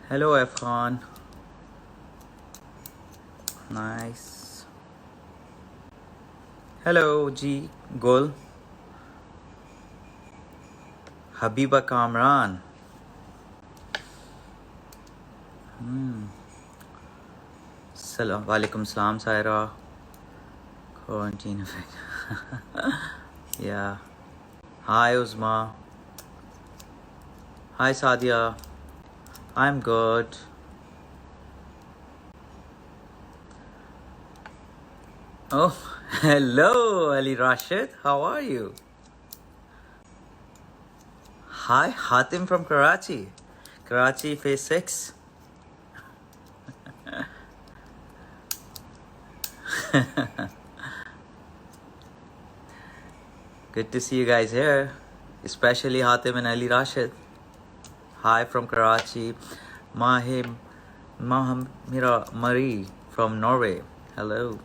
Hello, Afghan. Nice. Hello, G. Gul. Habiba Kamran. Salam. Walaikum salam, Saira. Quarantine effect. Yeah. Hi, Uzma. Hi, Sadia. I'm good. Oh, hello, Ali Rashid. How are you? Hi, Hatim from Karachi. Karachi, phase 6. Good to see you guys here. Especially Hatim and Ali Rashid. Hi from Karachi. Mahamira Marie from Norway. Hello.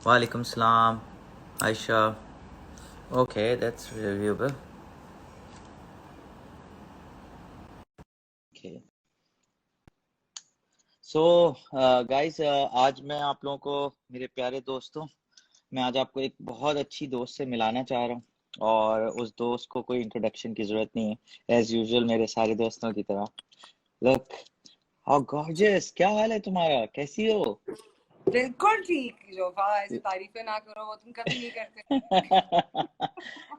Walaikum salam. Aisha. Okay, that's reviewable. Okay. So, guys, आज मैं आप लोगों को मेरे प्यारे दोस्तों मैं आज आपको एक बहुत अच्छी दोस्त से मिलाना चाह रहा हूँ और उस दोस्त को कोई इंट्रोडक्शन की जरूरत नहीं है एज यूजुअल मेरे सारे दोस्तों की तरह लुक हाउ गॉर्जियस क्या हाल है तुम्हारा कैसी हो बिल्कुल ठीक जोफा ऐसे तारीफें ना करो वो तुम कभी नहीं करते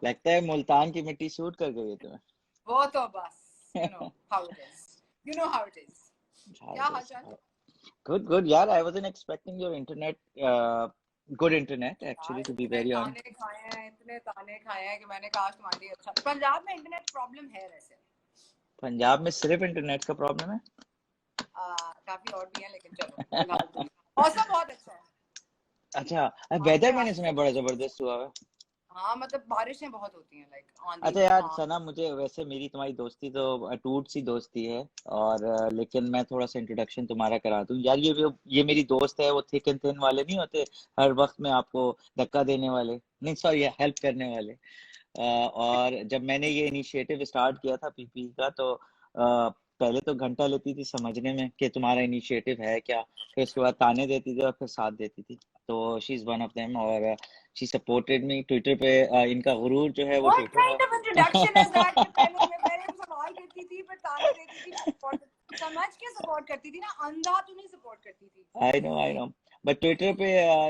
लगता है मुल्तान की मिट्टी सूट कर गई है तुम्हें वो तो बस you know how it is क्या हालचाल good yaar I wasn't expecting your internet good internet actually to be very honest इतने ताने खाए हैं कि मैंने कहा तुम्हारे लिए अच्छा पंजाब में इंटरनेट प्रॉब्लम है वैसे पंजाब में सिर्फ इंटरनेट का प्रॉब्लम है काफी और भी है लेकिन चलो मौसम बहुत अच्छा है अच्छा वेदर मैंने सुना बड़ा जबरदस्त हुआ है हाँ मतलब बारिशें बहुत होती हैं लाइक अच्छा यार सना मुझे वैसे मेरी तुम्हारी दोस्ती तो अटूट सी दोस्ती है और लेकिन मैं थोड़ा सा इंट्रोडक्शन तुम्हारा करा दूं यार ये मेरी दोस्त है वो थिक एंड थिन वाले नहीं होते हर वक्त में आपको धक्का देने वाले नहीं सॉरी हेल्प करने वाले और जब मैंने ये इनिशिएटिव स्टार्ट किया था पीपी का तो पहले तो घंटा लेती थी समझने में कि तुम्हारा इनिशिएटिव है क्या फिर उसके बाद ताने देती थी और फिर साथ देती थी तो she is one of them और शी सपोर्टेड मी ट्विटर पे इनका गुरूर जो है वो What kind of introduction is that कि पहले सवाल करती थी फिर ताने देती थी समझ के सपोर्ट करती थी ना अंधा तो नहीं सपोर्ट करती थी आई नो बट ट्विटर पे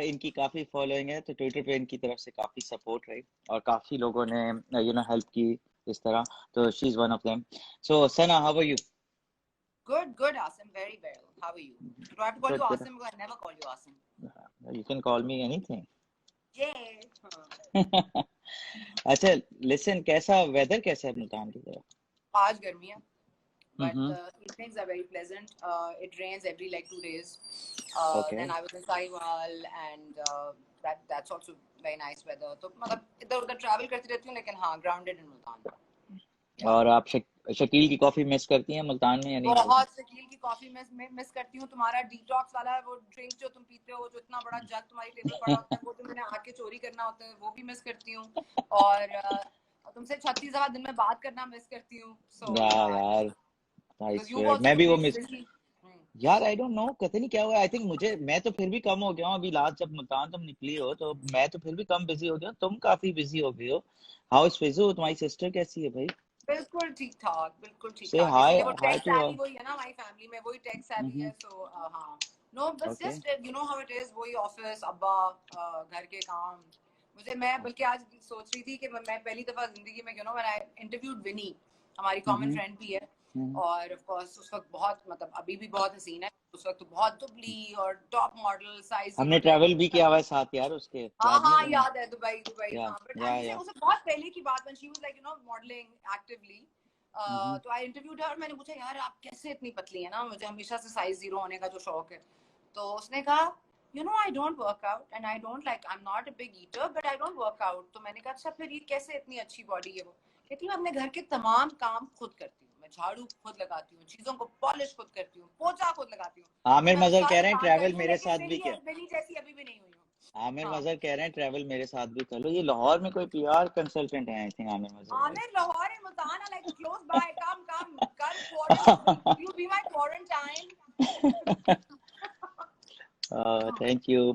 इनकी काफी फॉलोइंग है तो ट्विटर पे इनकी तरफ से काफी सपोर्ट रही और काफी लोगों ने हेल्प की इस तरह तो she is one of them so Sana how are you Good, Asim. Very well. How are you? Do I have to call you Asim? Because I never call you Asim. You can call me anything. Yeah. अच्छा, listen, कैसा weather कैसा है मुल्तान की तरफ? आज गर्मी है. But evenings are very pleasant. It rains every like 2 days. Then I was in Sahiwal and that's also very nice weather. तो मतलब इधर उधर travel करती रहती हूँ लेकिन हाँ grounded in मुल्तान. और आप शकील की कॉफी मिस करती हैं मुल्तान में या नहीं? बहुत शकील की कॉफी मिस करती हूँ तुम्हारा डिटॉक्स वाला वो ड्रिंक जो तुम पीते हो जो इतना बड़ा जग तुम्हारी टेबल पड़ा होता है वो तो मैंने आके चोरी करना होता है वो भी मिस करती हूँ और तुमसे 36 दफा दिन में बात करना मिस करती हूँ यार मैं भी वो मिस यार आई डोंट नो पता नहीं क्या हुआ आई थिंक मुझे मैं तो फिर भी कम हो गया हूँ अभी लास्ट जब मुल्तान तुम निकली हो तो मैं तो फिर भी कम बिजी हो गया तुम काफी बिजी हो गई हो हाउ इज फिजू तुम्हारी सिस्टर कैसी है भाई बिल्कुल ठीक ठाक से हाय वो टेक सैवी वही है ना हमारी फैमिली में वही टेक सैवी है सो हाँ नो बस just you know how it is वही ऑफिस अब्बा घर के काम मुझे मैं बल्कि आज सोच रही थी कि मैं पहली दफा जिंदगी में व्हेन आई इंटरव्यूड विनी हमारी कॉमन फ्रेंड भी है और ऑफ कोर्स उस वक्त बहुत मतलब अभी भी बहुत हसीन है उस वक्त तो बहुत दुबली और टॉप मॉडल साइज हमने ट्रैवल भी किया हुआ है साथ यार उसके हाँ याद है दुबई हाँ बट उसे बहुत पहले की बात when she was like you know modeling actively तो आई इंटरव्यूड हर मैंने पूछा यार आप कैसे इतनी पतली है ना मुझे हमेशा से साइज 0 होने का जो शौक है तो उसने कहा you know I don't work out and I don't like I'm not a big eater but I don't work out तो मैंने कहा अच्छा फिर ये कैसे इतनी अच्छी बॉडी है वो कहती हूँ अपने घर के तमाम काम खुद करती हूँ मैं झाड़ू खुद लगाती हूँ चीजों को पॉलिश खुद करती हूँ पोछा खुद लगाती हूँ आमिर मजहर कह रहे हैं ट्रैवल मेरे साथ भी क्या जैसी अभी भी नहीं हुई हूँ आमिर मजहर कह रहे हैं ट्रैवल मेरे साथ भी कर लो ये लाहौर में कोई पीआर कंसल्टेंट है आई थिंक आमिर मजहर लाहौर है Multan like close by come You be my quarantine. Thank you.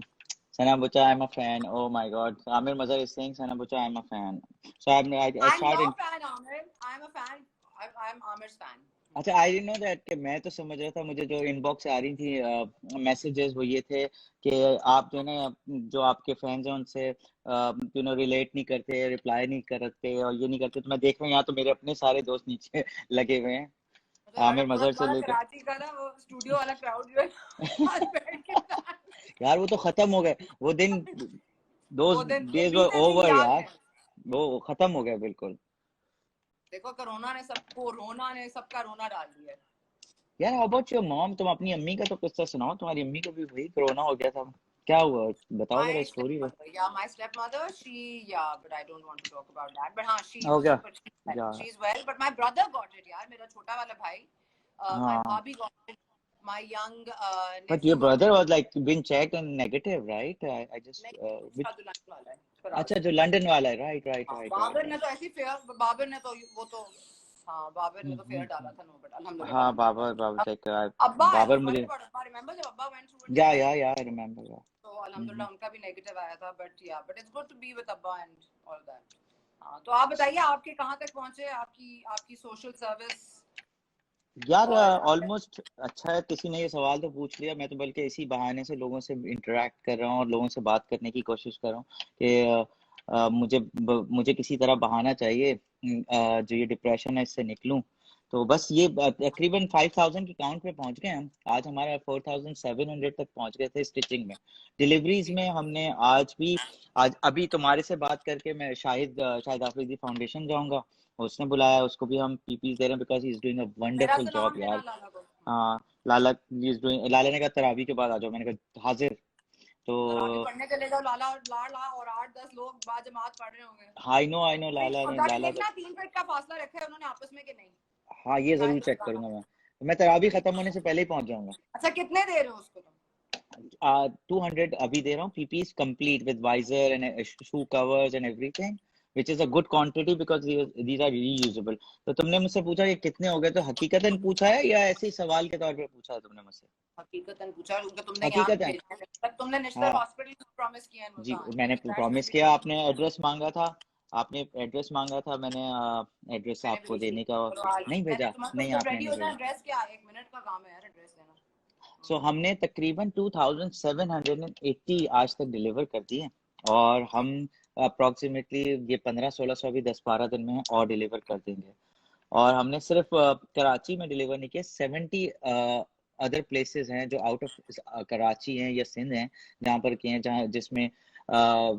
Sana Bucha, I'm a fan. Oh my God. Amir Mazhar is saying, Sana Bucha, I'm a fan. So I I'm started. your fan, Amir. I'm a fan. I'm Amir's fan. अच्छा, I didn't know that कि मैं तो समझ रहा था, मुझे जो inbox से आ रही थी मैसेजेस वो ये थे कि आप जो है ना, जो आपके फैंस हैं उनसे रिलेट नहीं करते, रिप्लाई नहीं करते और ये नहीं करते। तो मैं देख रहा हूँ यहाँ तो मेरे अपने सारे दोस्त नीचे लगे हुए हैं, आमिर मजहर से लेकर कराची का ना वो स्टूडियो वाला क्राउड जो है यार वो तो खत्म हो गए वो दिन, दोस डेज वर ओवर यार, वो खत्म हो गया बिल्कुल। देखो कोरोना ने सबका रोना डाल दिया यार। How about your mom? तुम अपनी अम्मी का तो किस्सा सुनाओ, तुम्हारी अम्मी को भी वही कोरोना हो गया था, क्या हुआ बताओ जरा story. My stepmother, but I don't want to talk about that. But हाँ, she's well. But my brother got it यार, मेरा छोटा वाला भाई, my bhabhi got it, my young but your brother was like been checked and negative, right? I just अच्छा जो London वाला है, right. बाबर ने तो ऐसी फेयर, बाबर ने तो वो तो हाँ, बाबर ने तो फेयर डाला था, नो बट अल्हम्दुलिल्लाह। हाँ, बाबर चेक बाबर मुझे रिमेंबर जब अब्बा वेंट टू या आई रिमेंबर, तो अल्हम्दुलिल्लाह उनका भी नेगेटिव आया था, but it's good to be with अब्बा एंड ऑल दैट। हाँ, तो आप बताइए आपके कहाँ तक पहुंचे, आपकी सोशल सर्विस? यार ऑलमोस्ट अच्छा है, किसी ने ये सवाल तो पूछ लिया, मैं तो बल्कि इसी बहाने से लोगों से इंटरेक्ट कर रहा हूँ और लोगों से बात करने की कोशिश कर रहा हूँ कि मुझे किसी तरह बहाना चाहिए जो ये डिप्रेशन है इससे निकलूं। तो बस ये तकरीबन 5000 की काउंट पे पहुंच गए हम। आज हमारा 4700 तक पहुंच गए थे स्टिचिंग में। डिलीवरीज में हमने आज अभी तुम्हारे से बात करके मैं शाहिद आफरीदी फाउंडेशन जाऊंगा, उसने बुलाया, उसको भी हम पीपीज दे रहे हैं because he is doing a wonderful job यार। हाँ, लाला ने कहा तरावी के बाद आ जाओ, मैंने कहा हाजिर। तो पढ़ने चले जाओ लाला, और 8-10 लोग बाजमात पढ़ रहे होंगे। आई नो लाला ने 3 फीट का फासला रखा है उन्होंने आपस में कि नहीं? हाँ, ये जरूर चेक करूंगा मैं तरावी खत्म होने से पहले ही पहुंच जाऊंगा। अच्छा, कितने दे रहे हो उसको तुम? 200 अभी दे रहा हूँ, PPEs complete with visor and shoe covers and everything which is a good quantity because these are reusable। तो तुमने मुझसे पूछा कि कितने हो गए, तो हकीकतन पूछा है या ऐसे ही सवाल के तौर पे पूछा है तुमने मुझसे? हकीकतन पूछा क्योंकि तुमने नेशनल हॉस्पिटल को प्रॉमिस किया है। जी, मैंने प्रॉमिस किया, आपने एड्रेस मांगा था, मैंने एड्रेस आपको देने का नहीं भेजा, नहीं आपने नहीं भेजा। एड्रेस क्या, 1 मिनट का काम है यार एड्रेस देना। सो हमने तकरीबन 2780 आज तक डिलीवर कर दिए और हम अप्रोक्सीमेटली ये 1500-1600 भी 10-12 दिन में और डिलीवर कर देंगे। और हमने सिर्फ कराची में डिलीवर नहीं किया, 70 अदर प्लेसेस हैं जो आउट ऑफ कराची हैं या सिंध हैं जहाँ पर किए हैं, जहाँ जिसमें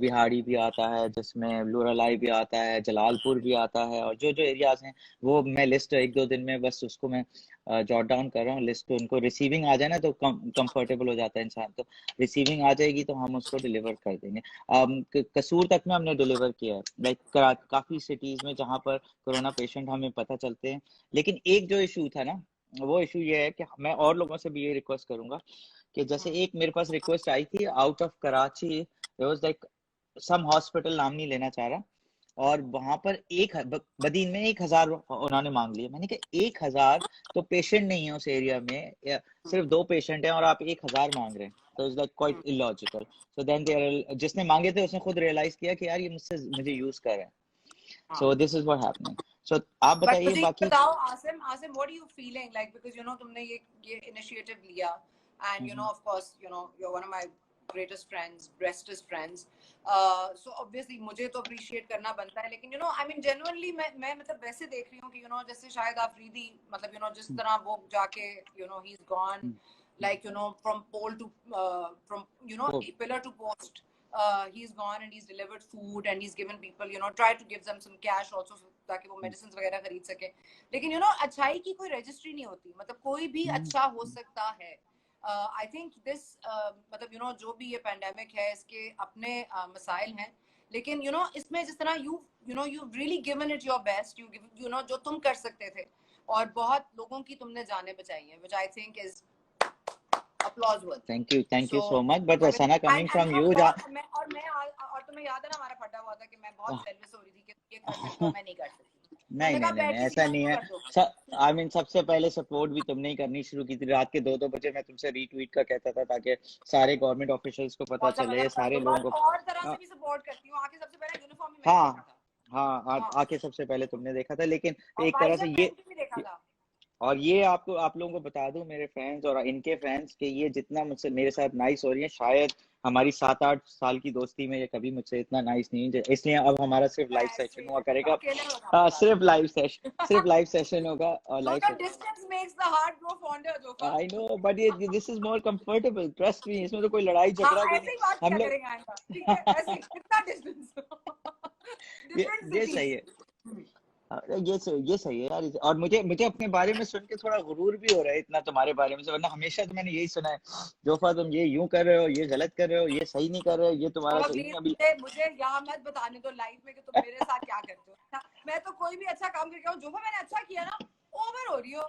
विहाड़ी भी आता है, जिसमें लुरालाई भी आता है, जलालपुर भी आता है, और जो जो एरियाज हैं वो मैं लिस्ट 1-2 दिन में बस उसको मैं जॉट डाउन कर रहा हूँ लिस्ट। उनको रिसीविंग आ जाए ना तो कंफर्टेबल हो जाता है इंसान, तो रिसीविंग आ जाएगी तो हम उसको डिलीवर कर देंगे। कसूर तक में हमने डिलीवर किया है, लाइक काफी सिटीज में जहाँ पर कोरोना पेशेंट हमें पता चलते हैं। लेकिन एक जो इशू था ना, वो इशू ये है कि मैं और लोगों से भी ये रिक्वेस्ट करूंगा कि जैसे एक मेरे पास रिक्वेस्ट आई थी out of Karachi, there was like some hospital, नाम नहीं लेना चाह रहा, और वहां पर बदीन में 1000 उन्होंने मांग लिया। मैंने कहा 1000 तो पेशेंट नहीं है उस एरिया में, सिर्फ 2 पेशेंट हैं और आप 1000 मांग रहे हैं, तो it's like quite illogical. So then जिसने मांगे थे उसने खुद रियलाइज किया कि यार ये मुझे यूज कर रहे हैं। So this is what happening. So आप बताइए बाकी। बताओ Asim, what are you feeling like, because तुमने ये इनिशिएटिव लिया and of course you are one of my greatest friends, bestest friends, so obviously मुझे तो appreciate करना बनता है, लेकिन I mean genuinely मैं मतलब वैसे देख रही हूँ कि जैसे शाहिद आफरीदी, मतलब जिस तरह वो जाके he's gone like from pole to from pillar to post, he's gone and he's delivered food and he's given people try to give them some cash also ताकि वो medicines वगैरह खरीद सके। लेकिन अच्छाई की कोई registry नहीं होती, मतलब कोई भी अच्छा हो सकता है। I think this मतलब जो भी ये पैंडेमिक है इसके अपने मसाइल हैं, लेकिन इसमें जिस तरह you've really given it your best, जो तुम कर सकते थे, और बहुत लोगों की तुमने जानें बचाई हैं, which I think is applause worthy. Thank you so much, but Sana coming from you और तुम्हें याद है ना हमारा फटा हुआ था कि मैं बहुत सेल्फिश हो रही थी कि ये कर सकती हूँ, मैं नहीं कर सकती। नहीं नहीं नहीं नहीं, ऐसा नहीं है। आई मीन सबसे पहले सपोर्ट भी तुमने ही करनी शुरू की थी। रात के 2-2 बजे मैं तुमसे रीट्वीट का कहता था ताकि सारे गवर्नमेंट ऑफिशियल्स को पता चले, सारे लोगों को। और तरह से भी सपोर्ट करती हूँ, आके सबसे पहले यूनिफॉर्म में हाँ मैंने देखा था। हाँ, आके सबसे पहले तुमने देखा था, लेकिन और एक तरह से ये भी देखा था। और ये आपको आप लोगों को बता दूं, मेरे फैंस और इनके फैंस, के ये जितना मुझसे मेरे साथ नाइस हो रही है, शायद हमारी 7-8 साल की दोस्ती में ये कभी मुझसे इतना नाइस नहीं। इसलिए अब हमारा सिर्फ लाइव सेशन हुआ करेगा। सिर्फ लाइव सेशन होगा और लाइव आई नो, बट ये this is more comfortable, trust me, इसमें तो कोई लड़ाई झगड़ा भी नहीं। हम लोग ये सही है, ये सही है यार। और मुझे मुझे अपने बारे में सुन के थोड़ा गुरूर भी हो रहा है इतना तुम्हारे बारे में से, वरना हमेशा तो मैंने यही सुना है, जोफा तुम ये यूं कर रहे हो, ये गलत कर रहे हो, ये सही नहीं कर रहे हो, ये तुम्हारा सही नहीं। अभी मुझे यहाँ मत बताने दो लाइफ में कि तुम मेरे साथ क्या करते हो। मैं तो कोई भी अच्छा काम करके जोफा मैंने अच्छा किया ना, ओवर हो रही हो,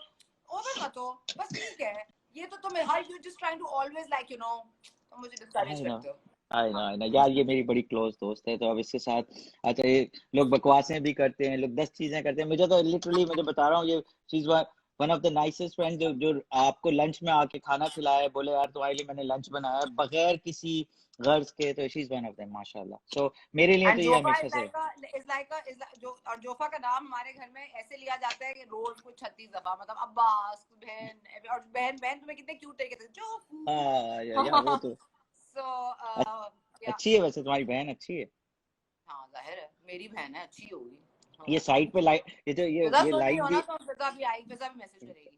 ओवर मत हो, बस ठीक है। ये तो तुम how you just trying to always like you know, तुम मुझे डिस्करेज करते हो। आई नो यार, ये मेरी बड़ी क्लोज दोस्त है, तो अब इसके साथ अच्छा, ये लोग बकवासें भी करते हैं, लोग 10 चीजें करते हैं, मुझे तो लिटरली मुझे बता रहा हूँ, ये चीज one of the nicest friend जो आपको लंच में आके खाना खिलाया, बोले यार तुम्हारे लिए मैंने लंच बनाया बगैर किसी गर्ज के, तो she is one of them माशाल्लाह। सो मेरे लिए तो ये हमेशा से और जोफा का नाम हमारे घर में ऐसे लिया जाता है कि रोज कुछ 36 दफा, मतलब अब्बास, बहन, और बहन तुम्हें कितने क्यूट तरीके से जोफू। हां वो तो अच्छी है वैसे, तुम्हारी बहन अच्छी है। हाँ जाहिर है मेरी बहन है, अच्छी होगी। ये साइड पे लाइक ये लाइक भी तो फिजा भी आई, फिजा भी मैसेज करेगी।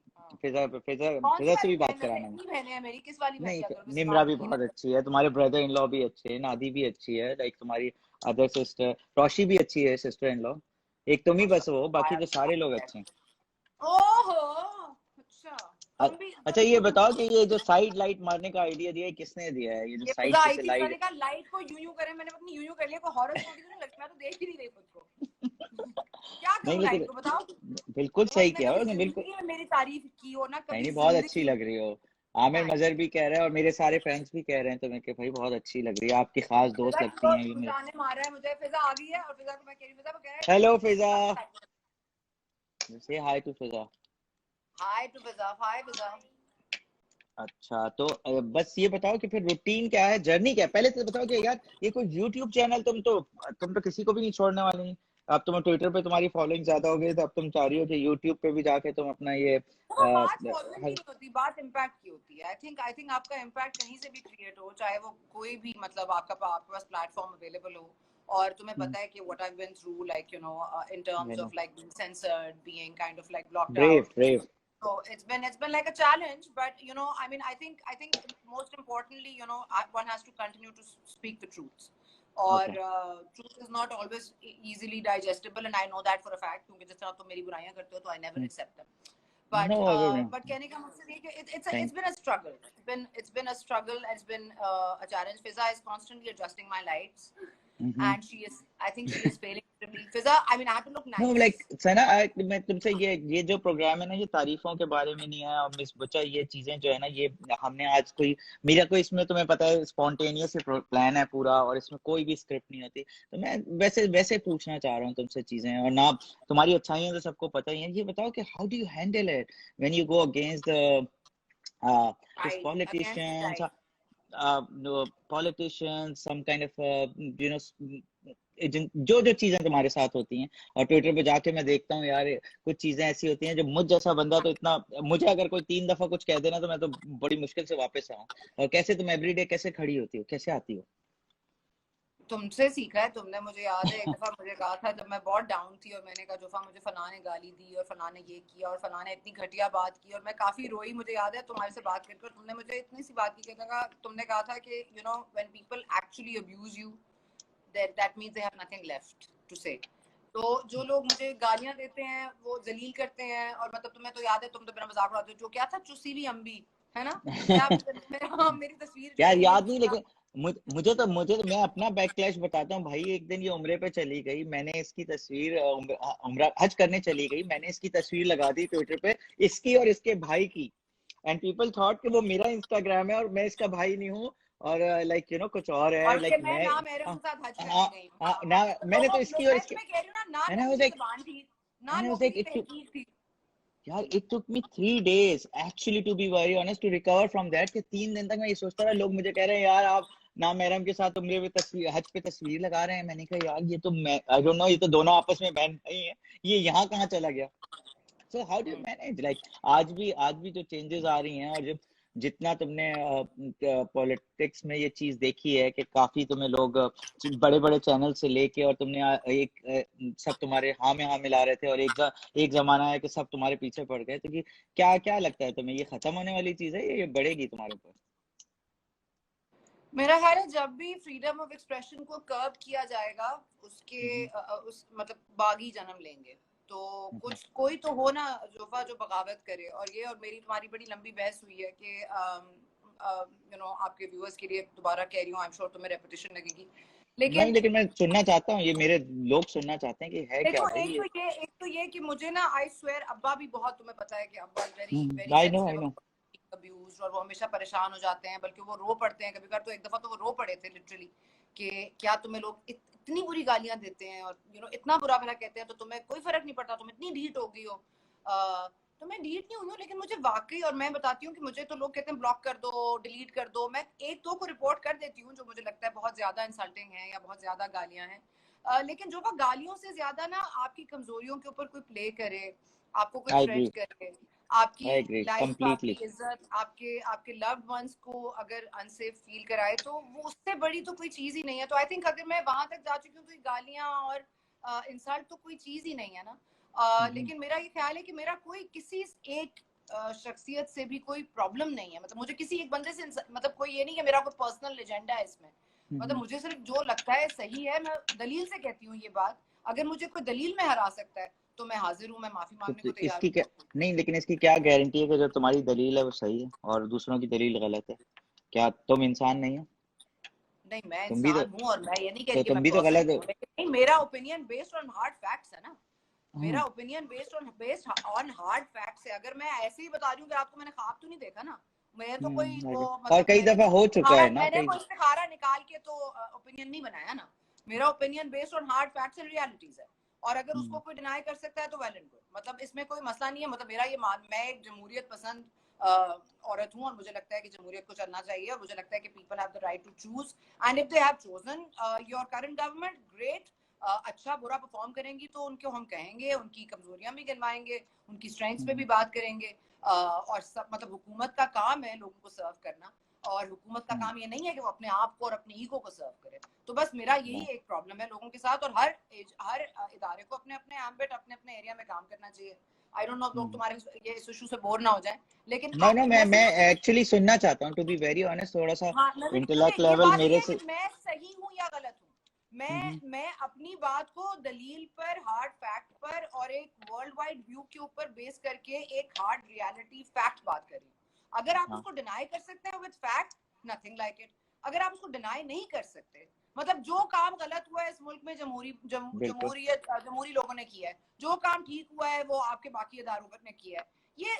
फिजा से भी बात कराना। बहन है मेरी, किस वाली नहीं, निम्रा भी बहुत अच्छी है, तुम्हारे ब्रदर इन लॉ भी अच्छे हैं, नादी भी अच्छी है, लाइक तुम्हारी अदर सिस्टर रोशी भी अच्छी है, सिस्टर इन लॉ। एक तुम ही बस हो, बाकी तो सारे लोग अच्छे हैं। ओहो अच्छा ये बताओ कि ये जो साइड लाइट मारने का आइडिया दिया है, किसने दिया है? ये जो साइड से लाइट को यूं करे, मैंने अपनी यूं कर लिया, कोई हॉरर स्टोरी तो नहीं लगती, मैं तो देख ही नहीं रही खुद को। क्या करूं लाइट को, बताओ। बिल्कुल सही किया हो, बिल्कुल मेरी तारीफ की हो ना कभी, नहीं बहुत अच्छी लग रही हो। आमिर मजहर भी कह रहा है और मेरे सारे फ्रेंड्स भी कह रहे हैं तुम्हें कि भाई बहुत अच्छी लग रही है, आपकी खास दोस्त लगती हैं ये। मार रहा है मुझे, फिजा आ गई है, और फिजा को मैं कह रही हूं, फिजा को कह रहा है हेलो फिजा, से हाय टू फिजा। हाय टू फिजा, हाय फिजा। अच्छा तो बस ये बताओ कि फिर रूटीन क्या है, जर्नी क्या है, पहले तो बताओ कि यार ये कोई YouTube चैनल, तुम तो किसी को भी नहीं छोड़ने वाली। अब तुम ट्विटर पे तुम्हारी फॉलोइंग ज्यादा हो गई, तो अब तुम चाह रही हो कि YouTube पे भी जाके तुम अपना ये बात इम्पैक्ट की होती है। आई थिंक आपका इम्पैक्ट कहीं से भी क्रिएट हो, चाहे वो कोई भी, मतलब आपके पास प्लेटफॉर्म अवेलेबल हो, और तुम्हें पता है कि what I been through, like you know, in terms of like being censored, being kind of like blocked out. Brave So it's been like a challenge, but you know, I mean, I think most importantly, you know, one has to continue to speak the truth. Or truth is not always easily digestible, and I know that for a fact, क्योंकि जिस तरह तुम मेरी बुराइयां करते हो, तो I never accept them. But कहने का मकसद ये कि it's been a struggle. It's been a struggle. It's been a challenge. Fiza is constantly adjusting my lights, and I think she is failing. Fiza, I mean, I have to look nice. No, like सना, मैं तुमसे ये जो programme है ना, ये तारीफों के बारे में नहीं है, और मिस बुचा ये चीजें जो है ना, ये हमने आज मेरा कोई इसमें तुम्हें पता है स्पॉन्टेनियस प्लान है पूरा, और इसमें कोई भी स्क्रिप्ट नहीं होती, तो मैं वैसे पूछना चाह रहा हूँ तुमसे चीजें, और ना तुम्हारी अच्छाइयाँ तो सबको पता ही है। ये बताओ कि how do you handle it when you go against the politicians, politicians, some kind of you know, जो चीजें तुम्हारे साथ होती हैं, और ट्विटर पे जाके मैं देखता हूँ यार, कुछ चीजें ऐसी होती हैं जो मुझ जैसा बंदा तो इतना, मुझे अगर कोई 3 दफा कुछ कह देना तो मैं तो बड़ी मुश्किल से वापस आऊँ। और कैसे तुम एवरीडे कैसे खड़ी होती हो, कैसे आती हो? तुमसे सीखा है। तुमने, मुझे याद है एक दफा मुझे कहा था जब मैं बहुत डाउन थी, और मैंने कहा जोफा मुझे फना ने गाली दी, और फना ने ये किया, और फना ने इतनी घटिया बात की, और मैं काफी रोई। मुझे याद है तुम्हारे से बात करके तुमने मुझे इतनी सी बात की, तुमने कहा था कि you know, when people actually abuse you, that means they have nothing left to say. तो जो लोग मुझे गालियां देते हैं, वो जलील करते हैं, और मतलब तुम्हें तो याद है, तुम तो मेरा मजाक उड़ाते हो, जो क्या था, चुसी हुई अम्बी है ना, मेरी तस्वीर यार याद नहीं, लेकिन मुझे तो मैं अपना बैकक्लैश बताता हूँ भाई। एक दिन ये उम्रे पे चली गई, मैंने इसकी तस्वीर, उम्रा हज करने चली गई, मैंने इसकी तस्वीर लगा दी ट्विटर पे, इसकी और इसके भाई की, एंड पीपल थॉट कि वो मेरा इंस्टाग्राम है और मैं इसका भाई नहीं हूँ, और लाइक यू नो कुछ और है, लाइक मैंने तो इसकी और इसके ना नौकरी तहकीक थी यार। It took me 3 days actually to be very honest to recover from that कि 3 दिन तक मैं ये सोचता रहा। लोग मुझे कह रहे हैं यार आप ना महरम के साथ उम्रे पे तस्वीर, हज पे तस्वीर लगा रहे हैं। मैंने कहा यार ये तो मैं आई डोंट नो, ये तो दोनों आपस में बहन भाई हैं, ये यहाँ कहाँ चला गया। So how do you manage like आज भी जो चेंजेस आ रही हैं, और जब जितना तुमने पॉलिटिक्स में ये चीज देखी है कि काफी तुम्हें लोग बड़े बड़े चैनल से लेके, और तुमने सब तुम्हारे हाँ में हाँ मिला रहे थे, और एक जमाना है कि सब तुम्हारे पीछे पड़ गए। तो क्या क्या लगता है तुम्हें, ये खत्म होने वाली चीज है या ये बढ़ेगी तुम्हारे ऊपर? मेरा ख्याल है जब भी फ्रीडम ऑफ एक्सप्रेशन को कर्ब किया जाएगा उसके उस मतलब बागी जन्म लेंगे। तो कुछ कोई तो हो ना जोफा जो बगावत करे। और मेरी तुम्हारी बड़ी लंबी बहस हुई है कि यू नो आपके व्यूअर्स के लिए दोबारा कह रही हूँ, आई एम श्योर तुम्हें रेपिटेशन लगेगी, लेकिन मैं सुनना चाहता हूँ, ये मेरे लोग सुनना चाहते हैं कि है क्या भाई ये। एक तो ये कि मुझे ना आई स्वेयर अब्बा भी बहुत, तुम्हें पता है कि अब्बा very very I know abused, और वो हमेशा परेशान हो जाते हैं, बल्कि वो रो पड़ते हैं कभी कभार। तो एक दफा तो वो रो पड़े थे लिटरली कि क्या तुम्हें लोग इतनी बुरी गालियां देते हैं और इतना बुरा भला कहते हैं, तो तुम्हें कोई फर्क नहीं पड़ता, तुम इतनी ढीठ हो गई हो। तो मैं ढीठ नहीं हुई हूँ, लेकिन मुझे वाकई, और मैं बताती हूँ कि मुझे तो लोग कहते हैं ब्लॉक कर दो, डिलीट कर दो, मैं एक दो को रिपोर्ट कर देती हूँ जो मुझे लगता है बहुत ज्यादा इंसल्टिंग है या बहुत ज्यादा गालियां हैं। लेकिन जो वो गालियों से ज्यादा ना आपकी कमजोरियों के ऊपर कोई प्ले करे, आपको कोई थ्रेट करे, आपकी लाइफ, आपकी इज्जत, आपके लव्ड वंस को अगर अनसेफ फील कराए, तो वो उससे बड़ी तो कोई चीज ही नहीं है। तो आई थिंक अगर मैं वहां तक जा चुकी हूँ तो गालियां और इंसल्ट तो कोई चीज ही नहीं है ना। लेकिन मेरा ये ख्याल है कि मेरा कोई किसी एक शख्सियत से भी कोई प्रॉब्लम नहीं है। मतलब मुझे किसी एक बंदे से मतलब कोई ये नहीं कि मेरा कोई पर्सनल एजेंडा है इसमें। मतलब मुझे सिर्फ जो लगता है सही है, मैं दलील से कहती हूँ ये बात। अगर मुझे कोई दलील में हरा सकता है तो मैं हाजिर हूँ, मैं माफी मांगने को तैयार हूँ। नहीं, लेकिन इसकी क्या गारंटी है कि जो तुम्हारी दलील है वो सही है और दूसरों की दलील गलत है? क्या तुम इंसान नहीं हो? नहीं, मैं इंसान हूँ, और मैं ये नहीं कह रही कि तुम मैं भी तो गलत हो। नहीं, मेरा opinion based on hard facts है ना। मेरा opinion based on hard facts है। अगर मैं ऐसे ही बता रही हूँ कि आपको मैंने ख्वाब तो नहीं देखा ना, मैं तो कोई वो मतलब और कई दफा हो चुका है ना, मैंने कोई इस्तिखारा निकाल के तो ओपिनियन नहीं बनाया ना। मेरा opinion based on hard facts and realities है। और अगर उसको कोई डिनाई कर सकता है तो वेल एंड गुड, मतलब इसमें कोई मसला नहीं है। मतलब मेरा ये मैं एक जमहूरियत पसंद औरत हूँ, और मुझे लगता है कि जमहूरियत को चलना चाहिए, और मुझे लगता है कि people have the right to choose, and if they have chosen your current government, great. अच्छा बुरा परफॉर्म करेंगी तो उनको हम कहेंगे, उनकी कमजोरियां भी गिनवाएंगे, उनकी स्ट्रेंथ्स पे भी बात करेंगे। और सब मतलब हुकूमत का काम है लोगों को सर्व करना, और हुकूमत का काम ये नहीं है कि वो अपने आप को और अपने ईगो को सर्व करे। तो बस मेरा यही एक प्रॉब्लम है लोगों के साथ, और हर इदारे को अपने अपने एम्बिट, अपने अपने एरिया में काम करना चाहिए। आई डोंट नो लोग तुम्हारे ये इस इशू से बोर ना हो जाए, लेकिन नो मैं एक्चुअली सुनना चाहता हूँ, टू बी वेरी ऑनेस्ट। थोड़ा सा इंटेलेक्ट लेवल मेरे से, मैं सही हूँ या गलत हूँ, मैं अपनी बात को दलील पर, हार्ड फैक्ट पर, और एक वर्ल्ड वाइड व्यू के ऊपर बेस करके एक हार्ड रियलिटी फैक्ट बात करी। अगर आप उसको डिनाई कर सकते हैं with fact, nothing like it. अगर आप उसको डिनाई नहीं कर सकते, मतलब जो काम गलत हुआ है इस मुल्क में जमहूरी लोगों ने किया है, जो काम ठीक हुआ है वो आपके बाकी इदारों ने किया है,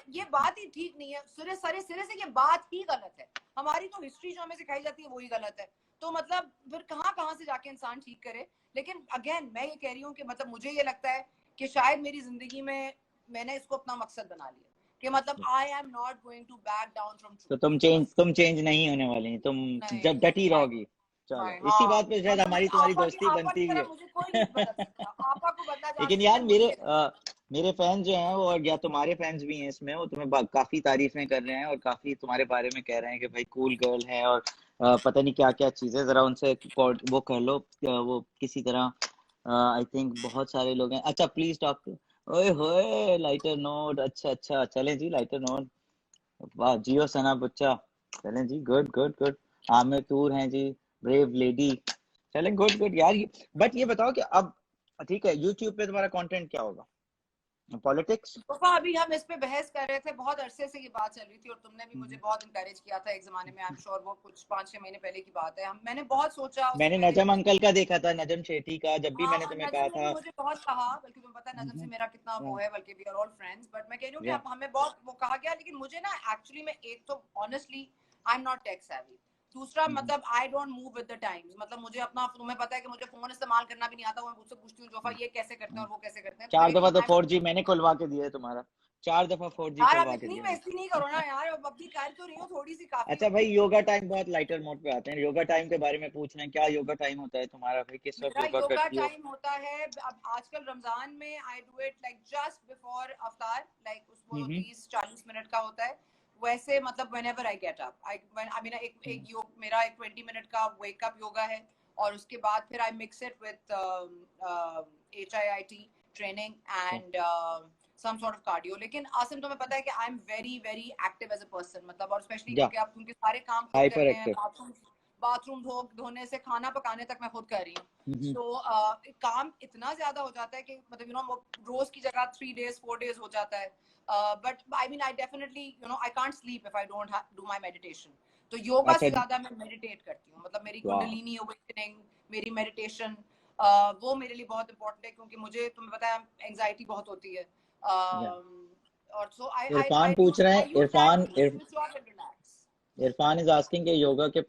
ये बात ही ठीक नहीं है। सिरे से ये बात ही गलत है। हमारी तो हिस्ट्री जो हमें सिखाई जाती है वही गलत है। तो मतलब फिर कहाँ से जाके इंसान ठीक करे। लेकिन अगेन मैं ये कह रही हूँ कि मतलब मुझे ये लगता है कि शायद मेरी जिंदगी में मैंने इसको अपना मकसद बना लिया कि मतलब I am not going to back down from truth. तो तुम चेंज नहीं होने वाली, तुम जब डटी रहोगी। चलो इसी बात पे शायद हमारी तुम्हारी दोस्ती बनती है। लेकिन यार मेरे फैंस जो हैं वो, या तुम्हारे फैंस भी हैं इसमें, वो तुम्हें काफी तारीफें कर रहे हैं और काफी तुम्हारे बारे में कह रहे हैं कि भाई कूल गर्ल है, और पता नहीं क्या क्या चीजें। जरा उनसे वो कर लो वो किसी तरह। आई थिंक बहुत सारे लोग हैं। अच्छा प्लीज टॉक। ओए होए लाइटर नोट। अच्छा चलें जी, लाइटर नोट। वाह जियो सना बच्चा। चलें जी, गुड गुड गुड। आमिर तूर हैं जी, ब्रेव लेडी। चलें गुड यार। बट ये बताओ कि अब ठीक है, यूट्यूब पे तुम्हारा कंटेंट क्या होगा? पॉलिटिक्स? तो अभी हम इस पे बहस कर रहे थे, बहुत अरसे से ये बात चल रही थी, और तुमने भी मुझे बहुत इंकरेज किया था एक जमाने में। आई एम श्योर वो कुछ 5-6 महीने पहले की बात है। मैंने बहुत सोचा। मैंने नजम अंकल का देखा था, नजम शेट्टी का, जब भी मैंने तुम्हें कहा था। मुझे बहुत कहा, बल्कि तुम्हें पता है नजम से मेरा कितना वो है, बल्कि we are all friends. But मैं कह रही हूँ कि हमें बहुत वो कहा गया, लेकिन मुझे ना एक्चुअली में एक तो honestly I am not tech savvy. दूसरा मतलब I don't move with the times, मतलब मुझे अपना, तुम्हें पता है कि मुझे फोन इस्तेमाल करना भी नहीं आता, मैं मुझसे पूछती हूँ जोफा ये कैसे करते हैं और वो कैसे करते हैं। 4 दफा तो 4G मैंने खुलवा के दिया है तुम्हारा, 4 दफा 4G यार अब खुलवा के इतनी दिया। बेइज्जती नहीं करो ना यार, अब भी कर तो रही हो थोड़ी सी, काफी। अच्छा भाई, योगा टाइम बहुत लाइटर मोड पे आते हैं, योगा टाइम के बारे में पूछ रहे हैं, क्या योगा टाइम होता है तुम्हारा भाई, किस वक्त मेरा योगा योगा करती हो? टाइम होता है अब आजकल रमजान में, I do it like just before अफ्तार, लाइक उसको 30-40 मिनट का होता है। वैसे मतलब whenever I get up, I mean एक योग, मेरा एक 20 मिनट का वेकअप योगा है, और उसके बाद फिर I mix it with HIIT training and some sort of cardio। लेकिन आसिम तुम्हें पता है कि I am very very active as a person, मतलब और स्पेशली या क्योंकि आप उनके सारे काम खुद हाइपर करने हैं, एक्टिव। बाथरूम धोने से खाना पकाने तक मैं खुद कर रही हूँ। तो काम इतना ज्यादा हो जाता है कि मतलब रोज की जगह 3 days 4 days हो जाता है। But I mean I definitely I can't sleep if I don't do my meditation. तो योगा से ज्यादा मैं मेडिटेट करती हूँ, मतलब मेरी कुंडलिनी अवेकनिंग, मेरी मेडिटेशन, वो मेरे लिए बहुत इंपॉर्टेंट है, क्योंकि मुझे तुम्हें पता है एंजाइटी बहुत होती है। और सो इरफान पूछ रहे हैं, इरफान इज आस्किंग कि योगा के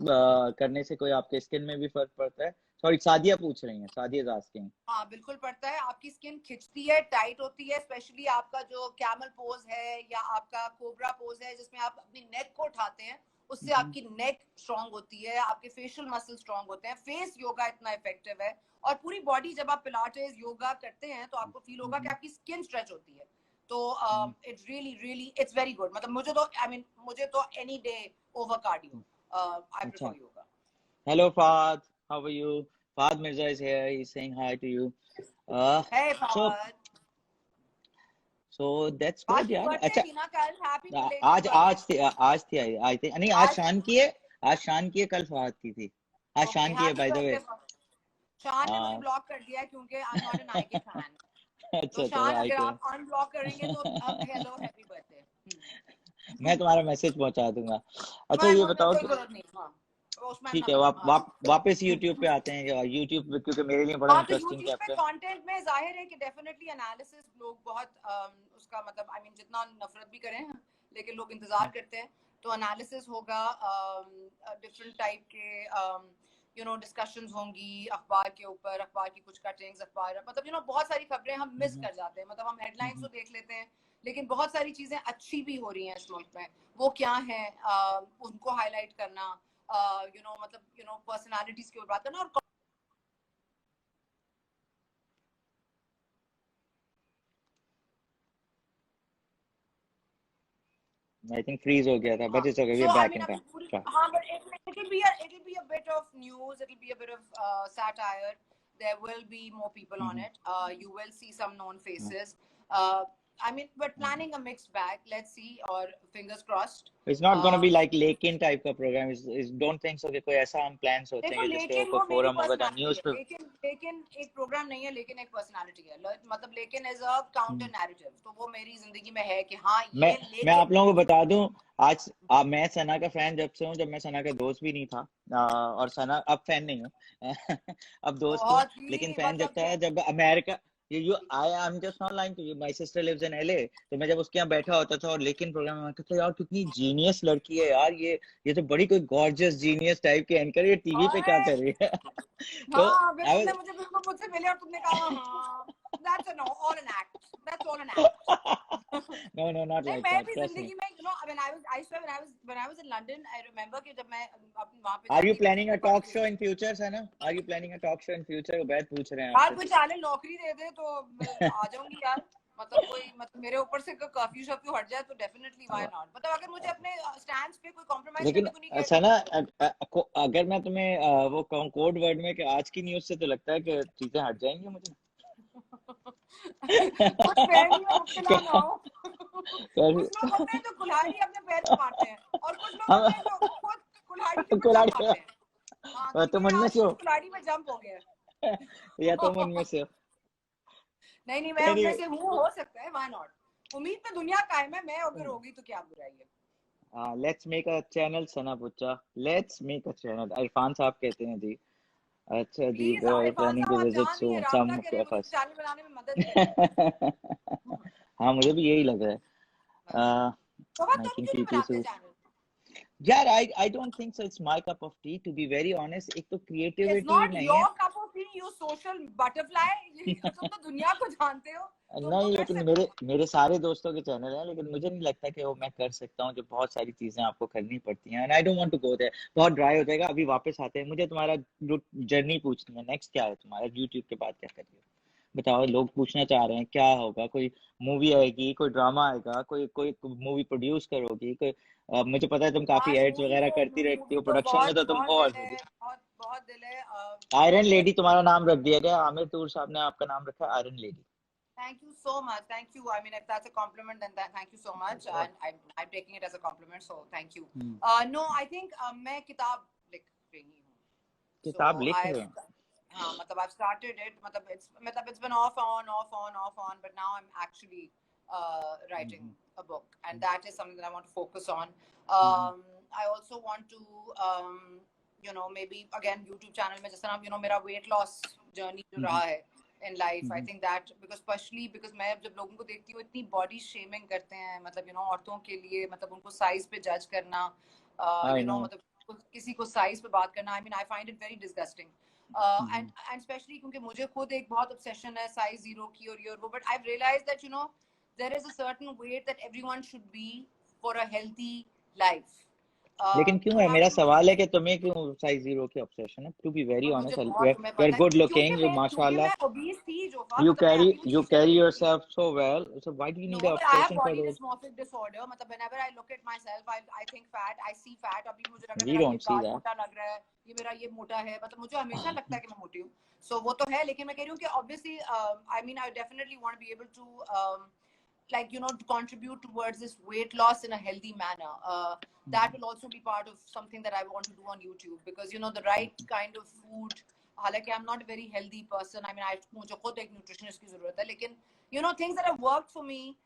करने से कोई आपके स्किन में भी फर्क पड़ता है? सॉरी, सादिया पूछ रही हैं, सादिया इज आस्किंग। हाँ बिल्कुल पड़ता है, आपकी स्किन खिंचती है, टाइट होती है, स्पेशली आपका जो कैमल पोज है या आपका कोबरा पोज है जिसमें आप अपनी नेक को उठाते हैं, उससे आपकी नेक स्ट्रांग होती है, आपके फेशियल मसल स्ट्रांग होते हैं। फेस योगा इतना इफेक्टिव है, और पूरी बॉडी जब आप पिलाटेस योगा करते हैं तो आपको फील होगा कि आपकी स्किन स्ट्रेच होती है। तो it's really really it's very good, मतलब मुझे तो any day over cardio, I prefer yoga. Hello Fahad, how are you? Fahad Mirza is here. He's saying hi to you. Hey Fahad. So that's good यार। अच्छा, आज थी I think, नहीं आज शान की है, आज शान की है, कल फहद की थी। आज शान की है बाय द वे। शान ने मुझे ब्लॉक कर दिया है क्योंकि आई am not an IK fan. अच्छा तो शान अच्छा, अगर आप अनब्लॉक करेंगे तो अब हेलो हैप्पी बर्थडे मैं तुम्हारा मैसेज पहुंचा दूंगा। अच्छा ये बताओ कि ठीक है, वापस यूट्यूब पे आते हैं, यूट्यूब पे क्योंकि मेरे लिए बड़ा इंटरेस्टिंग चैप्टर कंटेंट में जाहिर है कि डेफिनेटली एनालिसिस लोग बहुत उसका मतलब आई मीन जितना नफरत भी करें लेकिन लोग इंतजार करते हैं, तो एनालिसिस होगा, डिफरेंट टाइप के डिस्कशंस होंगी अखबार के ऊपर, अखबार की कुछ कटिंग्स, अखबार मतलब बहुत सारी खबरें हम मिस कर जाते हैं, मतलब हम हेडलाइंस तो देख लेते हैं लेकिन बहुत सारी चीजें अच्छी भी हो रही हैं इस मुल्क में, वो क्या है उनको हाईलाइट करना, मतलब पर्सनालिटीज की बात करना। और I think freeze हो गया था, but it's okay, we're back in time. हाँ, but it'll be a bit of news, it'll be a bit of satire. There will be more people on it. You will see some known faces. I mean, we're planning a mixed bag. Let's see, or fingers crossed. It's not going to be like लेकिन type का program. Don't think so कि कोई ऐसा हम plans होते हैं जिसके ऊपर forum होगा या news पे। लेकिन एक प्रोग्राम नहीं है, लेकिन एक पर्सनालिटी है, मतलब लेकिन एज अ काउंटर नैरेटिव, तो वो मेरी जिंदगी में है कि हाँ ये मैं आप लोगों को बता दूं, आज मैं सना का फैन जब से हूँ, जब मैं सना का दोस्त भी नहीं था, और सना अब फैन नहीं हूँ अब दोस्त हूँ, लेकिन फैन जब था जब America, I am just not lying to you, my sister lives in LA, तो मैं जब उसके यहाँ बैठा होता था और लेकिन प्रोग्राम में कहता यार कितनी जीनियस लड़की है यार, ये तो बड़ी कोई गॉर्जियस जीनियस टाइप की एंकर, ये टीवी पे क्या कर रही है तो मुझे बिल्कुल मुझसे मिले और तुमने कहा हाँ that's all an act, that's all an act no not like मैं that, भी trust me. जिंदगी में when I was in London, I remember कि जब मैं वहाँ पे Are you planning a talk show in future, Sana? Are you planning a talk show in future? बैठ पूछ रहे हैं आपसे। यार कोई चैनल नौकरी दे दे तो आ जाऊंगी यार, मतलब मेरे ऊपर से कर्फ्यू शर्फ्यू हट जाए तो डेफिनेटली व्हाई नॉट, मतलब अगर मुझे अपने स्टैंड पे कोई कॉम्प्रोमाइज करने को नहीं कहते। सना, अगर मैं तुम्हें वो कहूँ कोड वर्ड में कि आज की न्यूज से, तो लगता है कि चीजें हट जाएंगी मुझे कुछ पैर नहीं मुब्तला ना हो कुछ लोग होते हैं जो कुल्हाड़ी अपने पैर में मारते हैं और कुछ लोग होते हैं जो खुद कुल्हाड़ी के ऊपर जंप मारते हैं। हाँ, तुम उनमें से हो, कुल्हाड़ी में जंप हो गया या तुम उनमें से हो? नहीं मैं उनमें से हूँ, हो सकता है, व्हाई नॉट, उम्मीद पे दुनिया कायम है, मैं अगर होगी तो क्या बुराई है। Let's make a channel Sana Puchcha, let's make a channel, Irfan साहब कहते हैं जी। अच्छा जी, planning to visit soon some of us. हाँ मुझे भी यही लग रहा है। तो तुम क्यों नहीं बनाते चैनल? यार I don't think so, it's my cup of tea to be very honest. एक तो It's क्रिएटिविटी not नहीं है। your cup of tea, you social butterfly. तुम तो दुनिया को जानते हो, तुम तो नहीं, कर लेकिन सकते मेरे हो। मेरे सारे दोस्तों के चैनल हैं, लेकिन मुझे नहीं लगता कि वो मैं कर सकता हूँ, जो बहुत सारी चीजें आपको करनी पड़ती हैं, and I don't want to go there. बहुत ड्राई हो जाएगा। अभी वापस आते हैं, मुझे तुम्हारा जर्नी पूछनी है। नेक्स्ट क्या है तुम्हारा? यूट्यूब के बाद क्या करिए बताओ। लोग पूछना चाह रहे हैं क्या होगा। कोई मूवी आएगी, कोई ड्रामा आएगा, कोई कोई मूवी प्रोड्यूस करोगी, कोई मुझे पता है तुम काफी यार एड्स वगैरह करती रहती मूवी हो, तो प्रोडक्शन में बहुत तो तुम बहुत हो दिल ऑलरेडी। है, बहुत बहुत दिल है। आयरन मुझे लेडी तुम्हारा नाम रख दिया गया, आमिर टूर साहब ने आपका नाम रखा iron lady. Thank you so much. Thank you. I mean, if that's a compliment, then thank you so much. And I'm taking it as a compliment. So thank you. No, I think मैं किताब लिख रही हूँ. किताब So लिख रहे I've हो? हाँ मतलब I've started it. मतलब it's been off on, but now I'm actually writing a book, and that is something that I want to focus on. I also want to maybe again YouTube channel में जैसे ना मेरा weight loss journey जो रहा है in life. I think that because मैं जब लोगों को देखती हूँ इतनी body shaming करते हैं, मतलब औरतों के लिए, मतलब उनको size पे judge करना, मतलब किसी को size पे बात करना, I mean I find it very disgusting. And especially क्योंकि मुझे खुद एक बहुत obsession है size 0 की और ये और वो, but I've realized that there is a certain weight that everyone should be for a healthy life. लेकिन क्यों है, मेरा सवाल है कि तुम्हें क्यों साइज 0 की ऑब्सेशन है? To be very honest, you are good looking, you क्योंकि माशाल्लाह, मैं obese थी जोफा, you मतलब मैं carry अभी भी you शीशे में carry देखती हूँ. yourself so well, so why do you No, need an but I have obsession for body those? dysmorphic disorder. मतलब whenever I look at myself, I think fat, I see fat. अभी मुझे लग रहा है We मेरा ये don't see गाल that. मोटा लग रहा है, ये मेरा ये मोटा है, मतलब मुझे हमेशा लगता है कि मैं मोटी हूँ. So वो तो है, लेकिन मैं कह रही हूँ कि obviously, I mean I definitely want to be able to to contribute towards this weight loss in a healthy manner. That will also be part of something that I want to do on YouTube, because the right kind of food. हालांकि I'm not a very healthy person. I mean, मुझे खुद एक nutritionist की जरूरत है, लेकिन things that have worked for me,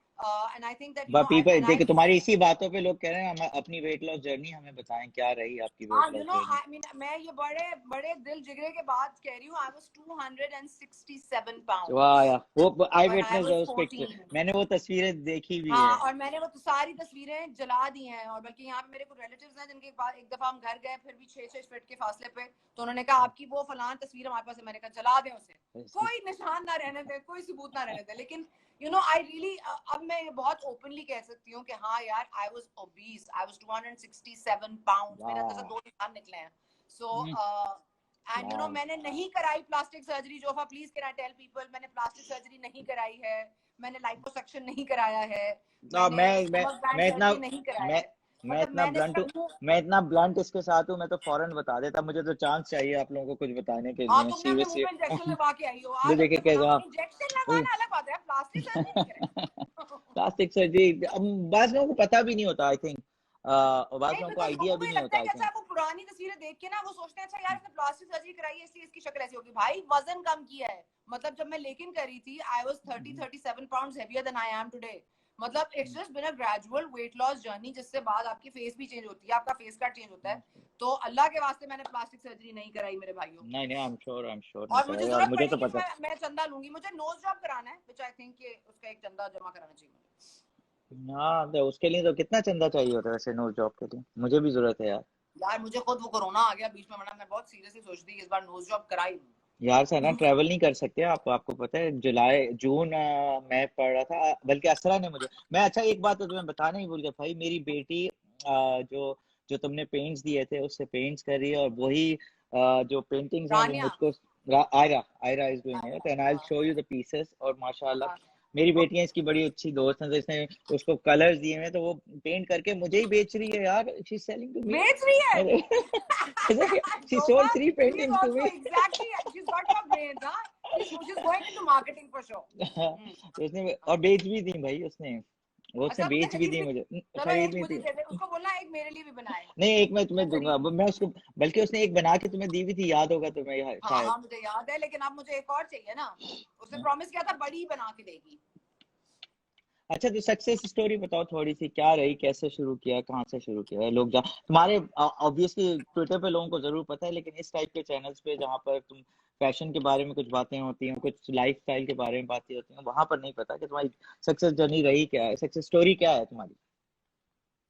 and I think that But people I देखो, तुम्हारी इसी बातों पे लोग कह रहे हैं हम अपनी वेट लॉस जर्नी हमें बताएं, क्या रही आपकी wait loss journey? I mean, मैं ये बड़े बड़े दिल जिगरे के बाद कह रही हूँ. I was 267 pounds. वाह यार, वो आई when I witness was those picture, 14. मैंने वो तस्वीरें देखी भी हाँ, है। और मैंने वो सारी तस्वीरें जला दी हैं, और बल्कि यहाँ पे मेरे को रिलेटिव्स हैं जिनके पास एक दफा हम घर गए, फिर भी 6-6 फीट के फासले पे, तो उन्होंने कहा आपकी वो फलान तस्वीर हमारे पास है. मैंने कहा जला दें उसे, कोई निशान ना रहने दे, कोई सबूत ना रहने दे. लेकिन आई रियली अब मैं बहुत ओपनली कह सकती हूँ कि हाँ यार, I was obese, I was 267 pounds, मेरे अंदर से 2 निशान निकले हैं. सो एंड मैंने नहीं कराई plastic surgery. Zofa please can I tell people, मैंने प्लास्टिक सर्जरी नहीं कराई है, मैंने लाइपोसक्शन नहीं कराया है, मैंने स्टमक बैंड सर्जरी नहीं कराया है. मतलब मैं इतना ब्लंट इसके साथ हूँ, मैं तो फौरन बता देता, मुझे तो चांस चाहिए आप लोगों को कुछ बताने के हाँ, लिए, तुमने अपने मुंह सीरियसली। में इंजेक्शन लगा के आई हो. ये आज देखिए अपने क्या इंजेक्शन लगाना अलग बात है, प्लास्टिक सर्जरी नहीं कराई. प्लास्टिक सर्जरी बाज लोगों को पता भी नहीं होता, आई थिंक बाज नहीं, लोगों को बिकॉज आइडिया लोगों को भी ये नहीं लगता होता, है आई कि अच्छा थिंक। वो पुरानी तस्वीरें देख के ना वो सोचते हैं अच्छा यार इसने प्लास्टिक सर्जरी कराई है इसलिए इसकी शक्ल ऐसी होगी. भाई वजन कम किया है. मतलब जब मैं लेकिन करी थी, I was 37 pounds heavier than I am today. मतलब it's just been a gradual weight loss journey, जिससे बाद आपकी फेस भी चेंज होती है, आपका फेस कट चेंज होता है. तो अल्लाह के वास्ते मैंने प्लास्टिक सर्जरी नहीं कराई मेरे भाइयों. नहीं आई एम श्योर और मुझे नहीं, और जरूरत मुझे तो पड़ेगी पता तो मैं चंदा लूंगी. मुझे नोज जॉब कराना है, व्हिच आई थिंक उसका एक चंदा जमा कराना चाहिए मुझे. हाँ, तो उसके लिए तो कितना चंदा चाहिए होता है वैसे नोज जॉब के लिए? मुझे भी जरूरत है यार. यार मुझे खुद वो कोरोना आ गया बीच में, मैं बहुत सीरियसली सोच रही इस बार नोज जॉब कराई. यार सर ना ट्रैवल नहीं कर सकते आपको पता है, जुलाई जून मैं पढ़ रहा था, बल्कि असरा ने मुझे, मैं अच्छा एक बात तो तुम्हें बताना ही भूल गया भाई, मेरी बेटी जो जो तुमने पेंट्स दिए थे उससे पेंट्स कर रही है, और वही जो पेंटिंग्स हैं वो रानिया. मुझको Ayra Ayra is doing it, and I will show you the pieces, और माशाल्लाह मेरी बेटी है, इसकी बड़ी अच्छी दोस्त है, तो इसने उसको कलर्स दिए हैं, तो वो पेंट करके मुझे ही बेच रही है यार. She is selling to me, बेच रही है. She sold 3 paintings to me. Exactly, she's got your brains, huh? She's going into marketing for sure. तो उसने और बेच भी दी भाई, उसने अच्छा मुझे बेच भी दी, मुझे चलो एक खरीदनी मुझे थी. दे दे, उसको बोलना एक मेरे लिए भी बनाए. नहीं, एक मैं तुम्हें दूंगा, मैं उसको, बल्कि उसने एक बना के तुम्हें दी भी थी, याद होगा तुम्हें शायद. हाँ मुझे याद है, लेकिन अब मुझे एक और चाहिए ना. उसने प्रॉमिस किया था बड़ी बना के देगी. अच्छा, तो सक्सेस स्टोरी बताओ थोड़ी सी, क्या रही, कैसे शुरू किया, कहाँ से शुरू किया? लोग तुम्हारे ऑब्वियसली ट्विटर पे लोगों को जरूर पता है, लेकिन इस टाइप के चैनल्स पे जहाँ पर तुम फैशन के बारे में कुछ बातें होती हैं, कुछ लाइफस्टाइल के बारे में बातें होती हैं, वहां पर नहीं पता कि तुम्हारी सक्सेस जर्नी रही क्या है, सक्सेस स्टोरी क्या है तुम्हारी?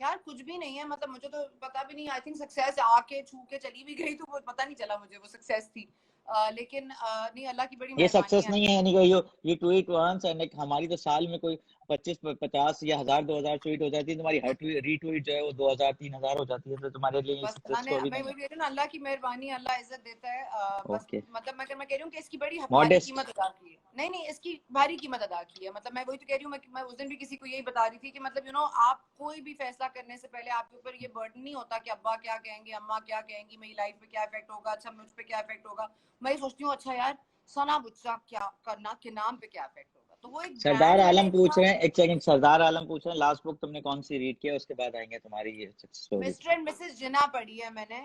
यार कुछ भी नहीं है, मतलब मुझे तो पता भी नहीं, आई थिंक सक्सेस आके छू के चली भी गई तो वो पता नहीं चला मुझे वो सक्सेस थी। लेकिन नहीं, अल्लाह की बड़ी ये मेहरबानी सक्सेस है। नहीं है, यानी कि ये ट्वीट वंस एंड हमारी तो साल में कोई 25-50 या 1000-2000 ट्वीट हो जाती है, तुम्हारी हर रीट्वीट जो है वो 2000-3000 हो जाती है, तो तुम्हारे लिए बस सक्सेस तो मैंने अभी भाई नहीं है। वही कह रही हूँ ना, अल्लाह की मेहरबानी, अल्लाह इज्जत देता है। बस ओके, मतलब मैं कह रही हूँ कि इसकी बड़ी भारी मॉडेस्ट। कीमत अदा की है। नहीं नहीं, इसकी भारी कीमत अदा की है। मतलब मैं वही तो कह रही हूँ, मैं उस दिन भी किसी को यही बता रही थी कि मतलब आप कोई भी फैसला करने से पहले आपके ऊपर ये बर्डन नहीं होता कि अब्बा क्या कहेंगे, अम्मा क्या कहेंगी, मेरी लाइफ पे क्या इफेक्ट होगा, अच्छा मुझ पे क्या इफेक्ट होगा। मैं ये सोचती हूँ अच्छा यार सना बुच्चा क्या करना के नाम पे क्या इफेक्ट होगा, तो वो एक सरदार ब्रांड मैंने आलम पूछ इतना। रहे हैं, एक सेकंड, सरदार आलम पूछ रहे हैं लास्ट बुक तुमने कौन सी रीड किया, उसके बाद आएंगे तुम्हारी ये success story. Mister and missus Jinnah पढ़ी है मैंने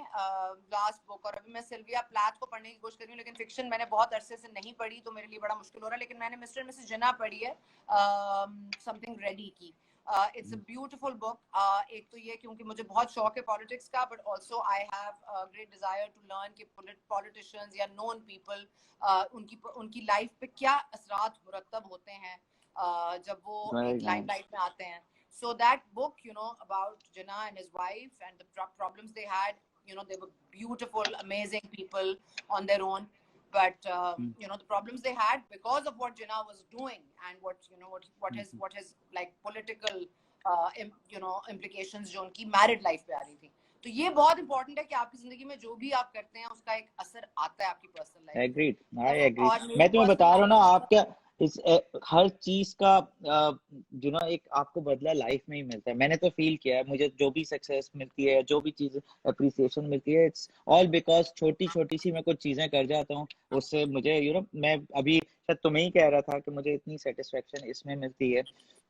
लास्ट बुक, और अभी मैं सिल्विया प्लैथ को पढ़ने की कोशिश कर रही हूँ, लेकिन फिक्शन मैंने बहुत अरसे से नहीं पढ़ी तो मेरे लिए बड़ा मुश्किल हो रहा है। लेकिन मैंने मिस्टर एंड मिसेस जिना पढ़ी है, समथिंग रेडी की। It's a beautiful book. एक तो ये क्योंकि मुझे बहुत शौक है पॉलिटिक्स का, but also I have great desire to learn कि पॉलिटिशियंस या नोन पीपल उनकी लाइफ पे क्या असरात मुरतब होते हैं जब वो वेरी एक नाइस। लाइमलाइट में आते हैं। So that book, about Jinnah and his wife and the problems they had, they were beautiful, amazing people on their own. But the problems they had because of what Jinnah was doing and what his like political implications जो उनकी married life पे आ रही थी। तो ये बहुत important है कि आपकी जिंदगी में जो भी आप करते हैं उसका एक असर आता है आपकी पर्सनल लाइफ एग्रीड, आई पे। एग्री। और मैं मेरी तुम्हें बता पर्सनल रहा हूँ लाइफ ना, में आप क्या इस हर चीज का एक आपको बदला लाइफ में ही मिलता है। मैंने तो फील किया है, मुझे जो भी सक्सेस मिलती है, जो भी चीज अप्रिसिएशन मिलती है, इट्स ऑल बिकॉज छोटी छोटी सी मैं कुछ चीजें कर जाता हूँ, उससे मुझे मैं अभी शायद तुम्हें ही कह रहा था कि मुझे इतनी सेटिस्फेक्शन इसमें मिलती है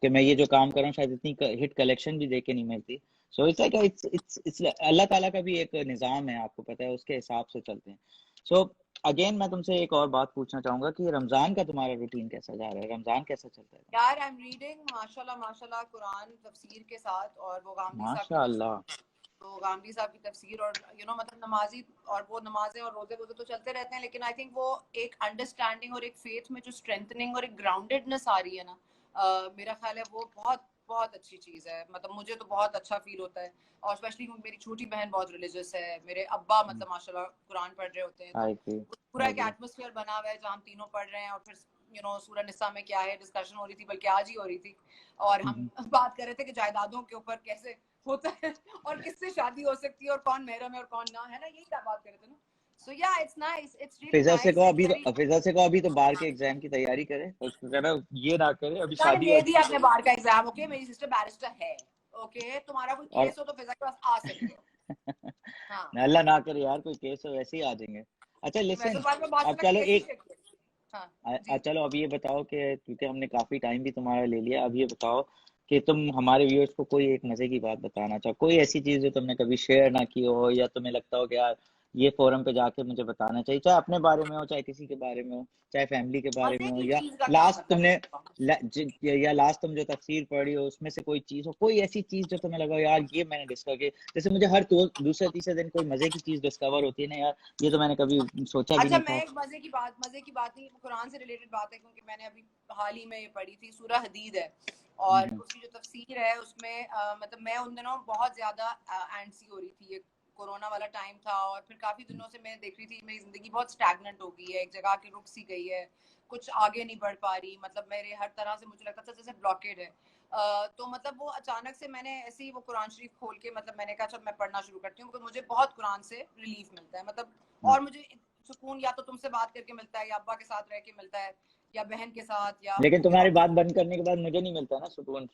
कि मैं ये जो काम कर रहा हूँ शायद इतनी हिट कलेक्शन भी देके नहीं मिलती। सो इट्स लाइक इट्स अल्लाह ताला का भी एक निज़ाम है, आपको पता है, उसके हिसाब से चलते हैं। सो अगेन मैं तुमसे एक और बात पूछना चाहूंगा कि रमजान का तुम्हारा रूटीन कैसा जा रहा है, रमजान कैसा चलता है तुम्हारा? यार आई एम रीडिंग माशाल्लाह माशाल्लाह कुरान तफसीर के साथ, और वो गामदी साहब की माशाअल्लाह। तफसीर, तो गामदी साहब की तफसीर, और मतलब नमाजी, और वो नमाजें और रोजे वोजे तो चलते रहते हैं, लेकिन आई थिंक वो एक अंडरस्टैंडिंग और एक फेथ में जो स्ट्रेंथनिंग और एक ग्राउंडेडनेस आ रही है ना, मेरा ख्याल है वो बहुत बहुत अच्छी चीज है। मतलब मुझे तो बहुत अच्छा फील होता है, और स्पेशली मेरी छोटी बहन बहुत रिलीजियस है, मेरे अब्बा मतलब माशाल्लाह कुरान पढ़ रहे होते हैं, तो आई एग्री, पूरा आई एक एग्री। एटमोसफियर बना हुआ है जहाँ हम तीनों पढ़ रहे हैं। और फिर सूरह निसा में क्या है डिस्कशन हो रही थी, बल्कि आज ही हो रही थी, और हम बात कर रहे थे कि जायदादों के ऊपर कैसे होता है और किससे शादी हो सकती है और कौन महरम है और कौन ना है ना, यही बात कर रहे थे ना। सो या इट्स नाइस, इट्स रियली फिजा से नाइस, कहो इट्स अभी, वेरी। तो फिजा से कहो अभी तो बाहर के एग्जाम की तैयारी करे, उसको कहना ये ना करे, अभी मैंने शादी दे वादी दिया की अपने तैयारी। बार का एग्जाम, ओके, मेरी सिस्टर बैरिस्टर है, ओके, तुम्हारा कोई और केस हो तो फिजा के पास आ सकते हो। हाँ, अल्लाह ना करे यार कोई केस हो, वैसे ही आ जाएंगे। अच्छा मैं तो लिसन, बार में बहुत अब सारा चलो केस ही एक check किया। हाँ जी। चलो अब ये बताओ कि क्योंकि हमने काफी टाइम भी तुम्हारा ले लिया, अब ये बताओ कि तुम हमारे व्यूअर्स को कोई एक मजे की बात बताना चाहो, कोई ऐसी चीज जो तुमने कभी शेयर ना की हो, या तुम्हें लगता हो कि यार ये फोरम पे जाके मुझे बताना चाहिए, चाहे अपने बारे में हो, चाहे किसी के बारे में हो, चाहे फैमिली के बारे में मजे हो, की या चीज का क्या लास्ट मतलब है? या लास्ट तुम जो तफसीर पढ़ी हो उसमें से कोई चीज हो, कोई ऐसी चीज जो तुम्हें लगा यार ये मैंने डिस्कवर की, जैसे मुझे हर दूसरे तीसरे दिन कोई मजे की चीज डिस्कवर होती है ना यार, ये तो मैंने कभी सोचा भी अच्छा, नहीं मैं था। एक मजे की बात नहीं, कुरान से रिलेटेड बात है, क्योंकि मैंने अभी हाल ही में ये पढ़ी थी, सूरह हदीद है, और हम्म, उसकी जो तफसीर है उसमें मतलब मैं उन दिनों बहुत ज्यादा एंटसी हो रही थी, ये कोरोना वाला टाइम था, और फिर काफी दिनों से मैं देख रही थी मेरी जिंदगी बहुत स्टैग्नेंट हो गई है, एक जगह की रुक सी गई है, कुछ आगे नहीं बढ़ पा रही, मतलब मेरे हर तरह से मुझे लगता था जैसे ब्लॉकेड है। तो मतलब वो अचानक से मैंने ऐसे ही वो कुरान शरीफ खोल के, मतलब मैंने कहा चल मैं पढ़ना शुरू करती हूँ, क्योंकि मुझे बहुत कुरान से रिलीफ मिलता है, मतलब और मुझे सुकून या तो तुमसे बात करके मिलता है, या अब्बा के साथ रह के मिलता है, या बहन के साथ, या लेकिन तुम्हारी डॉक्टर बात बंद करने के बाद मुझे नहीं मिलता ना सुकून।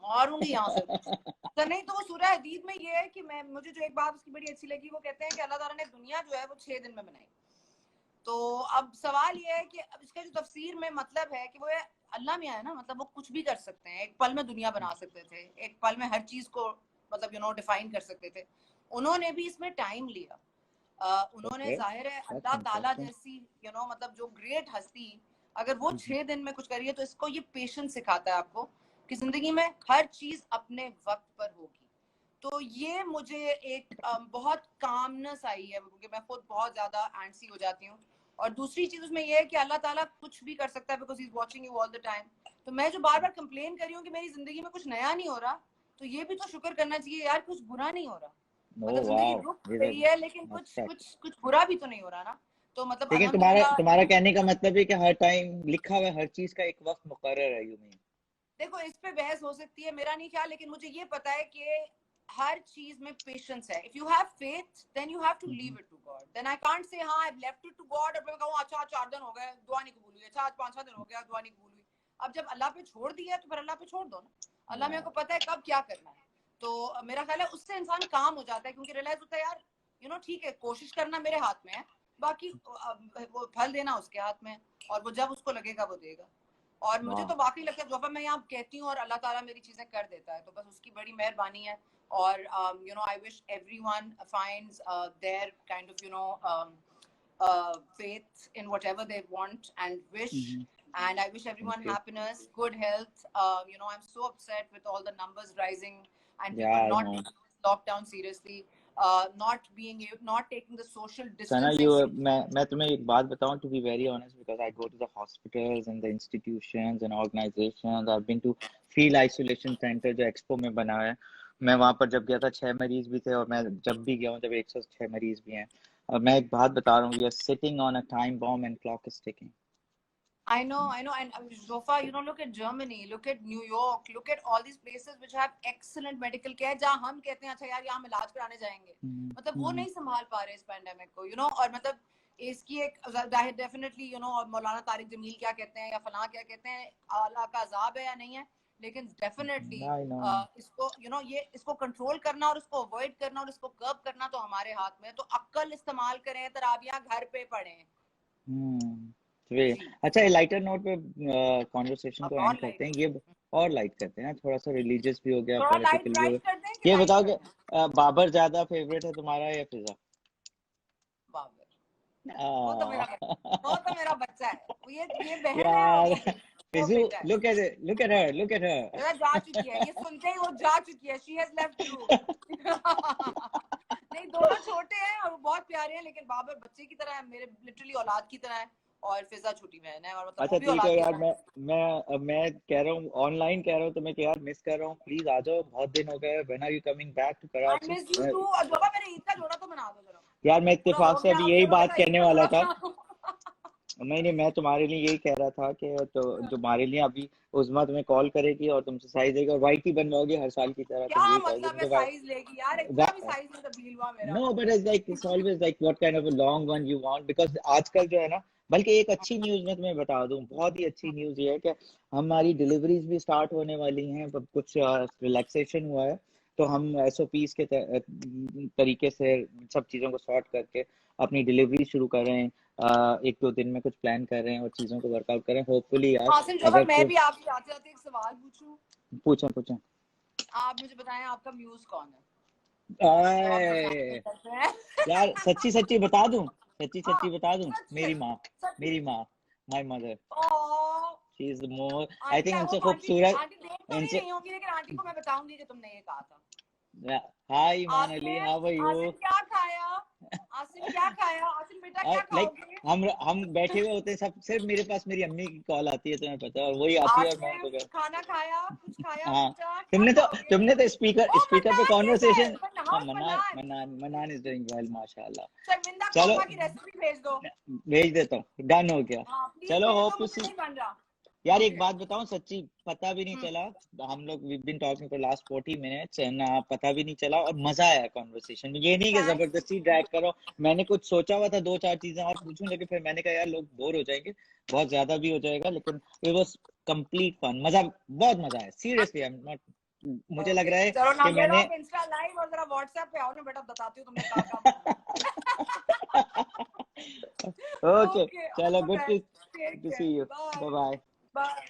मारूंगी यहाँ से। तो नहीं, तो वो सूरह हदीद में ये है कि मैं मुझे जो एक बात उसकी बड़ी अच्छी लगी, वो कहते हैं कि अल्लाह ताला ने दुनिया जो है वो 6 दिन में बनाई। तो अब सवाल ये है कि अब इसका जो तफसीर में मतलब है कि वो अल्लाह में है ना, मतलब वो कुछ भी कर सकते हैं, एक पल में दुनिया बना सकते थे, एक पल में हर चीज को मतलब डिफाइन कर सकते थे। उन्होंने भी इसमें टाइम लिया। उन्होंने ओके, जाहिर है दैट्स अल्लाह ताला इंटरेस्टिंग। जैसी मतलब जो ग्रेट हस्ती, अगर वो 6 दिन में कुछ करिए, तो इसको ये पेशेंस सिखाता है आपको कि जिंदगी में हर चीज अपने वक्त पर होगी। तो ये मुझे एक बहुत कामनेस आई है, क्योंकि मैं खुद बहुत ज्यादा एंसी हो जाती हूँ। और दूसरी चीज उसमें ये है कि अल्लाह ताला कुछ भी कर सकता है, because he is watching you all the time. तो मैं जो बार बार कंप्लेन कर रही हूँ कि मेरी जिंदगी में कुछ नया नहीं हो रहा, तो ये भी तो शुक्र करना चाहिए यार, कुछ बुरा नहीं हो रहा, ओ मतलब जिंदगी वाओ, रुक रही है लेकिन कुछ बुरा भी तो नहीं हो रहा ना। तो मतलब लेकिन तुम्हारा अल्हम्दुलिल्लाह। तुम्हारा कहने का मतलब है कि हर टाइम लिखा हुआ है, हर चीज का एक वक्त मुकर्रर है, यू मीन? देखो इस पे बहस हो सकती है, मेरा नहीं ख्याल, लेकिन मुझे ये पता है कि हर चीज में पेशेंस है। If you have faith then you have to leave it to God, then I can't say हाँ I have left it to God और मैं कहूं अच्छा 4 दिन हो गए दुआ नहीं कबूल हुई, अच्छा आज 5-6 दिन हो गया दुआ नहीं कबूल हुई। अब जब अल्लाह पे छोड़ दिया तो फिर अल्लाह पे छोड़ दो ना, अल्लाह मेरे को पता है कब क्या करना है। तो मेरा ख्याल है उससे इंसान काम हो जाता है, क्योंकि रियलाइज होता है यार यू नो ठीक है, कोशिश करना मेरे हाथ में है, बाकी वो फल देना उसके हाथ में है, और वो जब उसको लगेगा वो देगा। और मुझे तो वाकई लगता है जोफा मैं यहाँ कहती हूँ और अल्लाह ताला मेरी चीजें कर देता है, तो बस उसकी बड़ी मेहरबानी है। और you know I wish everyone finds their kind of you know faith in whatever they want and wish, and I wish everyone happiness, good health. You know, I'm so upset with all the numbers rising and people not taking lockdown seriously, not taking the social distancing. मैं तुम्हें एक बात बताऊं, to be very honest, because I go to the hospitals and the institutions and organizations, I've been to field isolation center जो expo में बना है, मैं वहां पर जब गया था 6 मरीज भी थे, और मैं जब भी गया हूँ जब 106 मरीज भी हैं। और मैं एक बात बता रहा हूँ, we are sitting on a time bomb and clock is ticking. I know, and Zofa, you know, look at Germany, look at New York, look at all these places which have excellent medical care, जहाँ हम कहते हैं अच्छा यार यहाँ हम इलाज कराने जाएंगे, मतलब वो नहीं संभाल पा रहे इस पैंडेमिक को, you know। और मतलब इसकी एक डेफिनेटली यू नो, मौलाना तारिक जमील क्या कहते हैं या फलां क्या कहते हैं, अल्लाह का अजाब है या नहीं है, लेकिन डेफिनेटली इसको यू नो ये इसको कंट्रोल करना और इसको अवॉइड करना और इसको कर्ब करना तो हमारे हाथ में है। तो अक्ल इस्तेमाल करें, तराबियां घर पे पढ़ें। अच्छा, लाइटर नोट पे कॉन्वर्सेशन को एंड करते हैं, ये और लाइट करते हैं, थोड़ा सा रिलीजियस भी हो गया, पॉलिटिकल भी हो गया। ये बताओ कि बाबर ज्यादा फेवरेट है तुम्हारा या फिजा? बाबर। वो तो मेरा बच्चा है, ये बहन है यार फिजू, look at her, जा चुकी है, ये सुनते ही वो जा चुकी है, she has left group। नहीं दोनों छोटे हैं और बहुत प्यारे हैं, लेकिन बाबर बच्चे की तरह है, मेरे लिटरली औलाद की तरह है, और फिजा छोटी बहन है, और मतलब अच्छा ठीक है यार, मैं कह रहा हूँ, ऑनलाइन कह रहा हूँ तुम्हें कि यार मिस कर रहा हूँ, प्लीज आ जाओ, बहुत दिन हो गए। When are you coming back to Karachi? I miss you too. और बाबा मेरे ईद का जोड़ा तो बना दो जरा यार, मैं इत्तेफाक से अभी यही बात कहने वाला था। नहीं, मैं तुम्हारे लिए यही कह रहा था कि तो तुम्हारे लिए अभी उस्मा तुम्हें कॉल करेगी और तुमसे साइज लेगी और वाइट ही बनवाओगे हर साल की तरह। क्या मतलब है साइज लेगी यार, इतना भी साइज में तब्दील हुआ मेरा। No but it's like, it's always like what kind of a long one you want, because आजकल जो है ना, बल्कि एक अच्छी न्यूज़ मैं तुम्हें बता दूं, बहुत ही अच्छी न्यूज़ ये है कि हमारी डिलीवरीज भी स्टार्ट होने वाली हैं, कुछ रिलैक्सेशन हुआ है, तो हम एसओपीज के तरीके से सब चीज़ों को सॉर्ट करके अपनी डिलीवरी शुरू कर रहे हैं। 1-2 दिन में कुछ प्लान कर रहे हैं और चीज़ों को वर्कआउट कर रहे हैं, होपफुली यार। अगर मैं भी आपसे आते एक सवाल पूछूं? पूछें। आप मुझे बताएं आपका म्यूज कौन है? यार सच्ची बता दूं, मेरी माँ, my mother, she is more, I think इनसे खूबसूरत। इनसे नहीं होगी, लेकिन आंटी को मैं बताऊंगी कि तुमने ये कहा था। हाय ईमान अली, हाउ आर यू? क्या खाया? आसिम क्या खाया? आसिम बेटा क्या खाओगे? हम बैठे हुए होते हैं सब, सिर्फ मेरे पास मेरी अम्मी की कॉल आती है, तुम्हें पता है, और वही आती है और मैं तो खाना खाया, कुछ खाया? हाँ, तुमने तो स्पीकर पे कॉन्वर्सेशन। मनान इज डूइंग वेल माशाल्लाह। चलो की रेसिपी भेज देता हूँ, डन हो गया। चलो होप टू सी। यार एक बात बताऊं, सच्ची पता भी नहीं चला, हम लोग we been talking for last 40 minutes and पता भी नहीं चला, और मजा आया कॉन्वर्सेशन में। ये नहीं कि जबरदस्ती ड्रैग करो, मैंने कुछ सोचा हुआ था 2-4 चीजें और पूछूं, लेकिन फिर मैंने कहा यार लोग बोर हो जाएंगे, बहुत ज्यादा भी हो जाएगा, लेकिन इट वाज कंप्लीट फन, बहुत मजा आया सीरियसली। आई एम नॉट, मुझे लग रहा है कि मैंने इंस्टा लाइव और जरा व्हाट्सएप पे आओ ना बेटा, बताती हूं तुमने क्या ओके चलो, good to see you, bye bye.